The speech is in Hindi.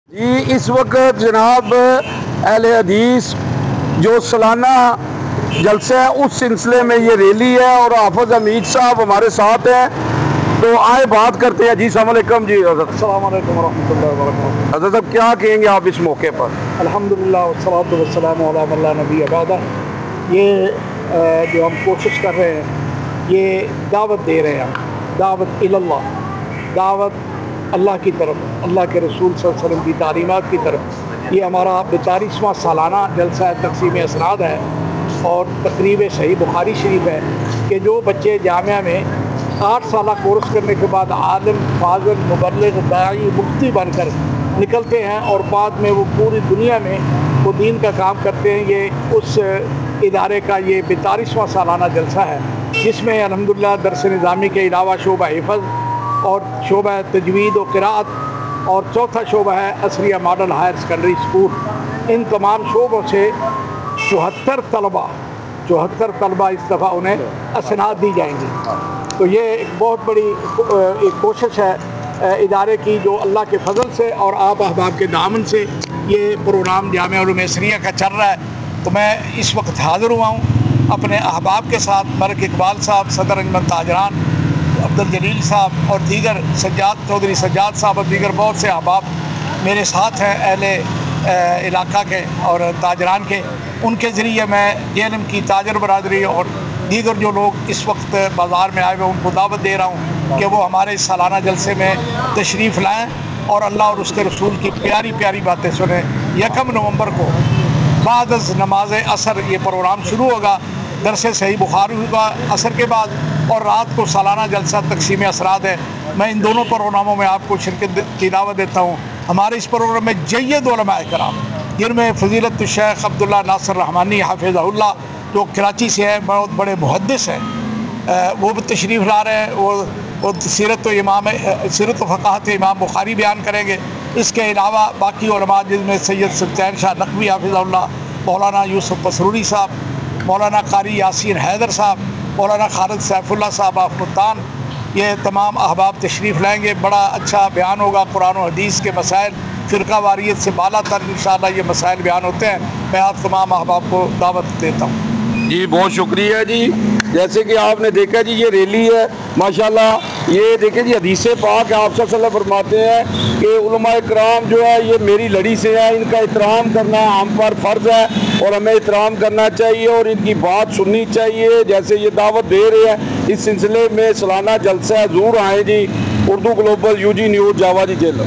जी इस वक्त जनाब अहले हदीस जो सालाना जलसा है उस सिलसिले में ये रैली है और हाफिज हमीद साहब हमारे साथ हैं, तो आए बात करते हैं। जी अस्सलाम वालेकुम। जी हज़रत अस्सलाम वालेकुम रहमतुल्लाहि व बरकातुहू। हज़रत साहब क्या कहेंगे आप इस मौके पर? अल्हम्दुलिल्लाह वस्सलातु वस्सलामु अला मन ला नबी बअदह। ये जो हम कोशिश कर रहे हैं, ये दावत दे रहे हैं, दावत इल्लल्लाह, दावत अल्लाह की तरफ, अल्लाह के रसूल सल्लल्लाहु अलैहि वसल्लम की तालीमात की तरफ। ये हमारा 42वां सालाना जलसा तक़सीम असराद है और तकरीब सही बुखारी शरीफ है कि जो बच्चे जामिया में 8 साल कोर्स करने के बाद आलिम, फाज़िल, मुबल्लिग़, दाई, मुफ्ती बनकर निकलते हैं और बाद में वो पूरी दुनिया में वो दीन का काम करते हैं। ये उस इदारे का ये 42वां सालाना जलसा है, जिसमें अल्हम्दुलिल्लाह दरस निज़ामी के अलावा शोबा हिफ़्ज़ और शोबा तजवीद और क़िराअत और चौथा शोबा है असरिया मॉडल हायर सेकेंडरी स्कूल। इन तमाम शोबों से 74 तलबा इस दफ़ा उन्हें असनाद दी जाएंगी। तो ये एक बहुत बड़ी एक कोशिश है इदारे की, जो अल्लाह के फजल से और आप अहबाब के दामन से ये प्रोग्राम जामिया उलूम असरिया का चल रहा है। तो मैं इस वक्त हाज़िर हुआ हूँ अपने अहबाब के साथ। मलिक इकबाल साहब, सदर अंजमन ताजरान अब्दुल जलील साहब और दीगर चौधरी सज्जाद साहब और दीगर बहुत से अहबाब मेरे साथ हैं, अहले इलाका के और ताजरान के। उनके ज़रिए मैं जेएलएम की ताजर बरादरी और दीगर जो लोग इस वक्त बाज़ार में आए हुए उनको दावत दे रहा हूँ कि वो हमारे इस सालाना जलसे में तशरीफ़ लाएँ और अल्लाह और उसके रसूल की प्यारी प्यारी बातें सुने। 1 नवंबर को बाद नमाज असर ये प्रोग्राम शुरू होगा, दरस सही बुखारी होगा असर के बाद, और रात को सालाना जलसा तक़सीम असराद है। मैं इन दोनों प्रोग्रामों में आपको शिरकत की दावत देता हूँ। हमारे इस प्रोग्राम में जय्यद उलमा कराम, जिनमें फ़ज़ीलत शेख अब्दुल्ला नासिर रहमानी हाफ़िज़हुल्लाह जो कराची से हैं, बहुत बड़े मुहद्दिस हैं, वो भी तशरीफ़ ला रहे हैं। वो सीरत व फ़क़ाहत इमाम बुखारी बयान करेंगे। इसके अलावा बाकी उलमा जिनमें सैयद सुल्तान शाह नक़वी हाफ़िज़हुल्लाह, मौलाना यूसुफ पसरूरी साहब, मौलाना कारी यासीन हैदर साहब, मौलाना खालिद सैफुल्लाह साहब आफ़मुल्तान, ये तमाम अहबाब तशरीफ़ लाएँगे। बड़ा अच्छा बयान होगा कुरान और हदीस के मसाइल, फ़िरका वारियत से बाला तर इंशाअल्लाह ये मसाइल बयान होते हैं। मैं आप तमाम अहबाब को दावत देता हूँ। जी बहुत शुक्रिया जी। जैसे कि आपने देखा जी ये रैली है माशाल्लाह। ये देखें जी हदीस पाक आप सल्लल्लाहु अलैहि वसल्लम फरमाते हैं कि उलमाए कराम जो है ये मेरी लड़ी से है, इनका एहतराम करना हम पर फ़र्ज़ है और हमें एहतराम करना चाहिए और इनकी बात सुननी चाहिए। जैसे ये दावत दे रहे हैं इस सिलसिले में सालाना जलसा ज़रूर आए जी। उर्दू ग्लोबल UG न्यूज़ जावा जी जेल।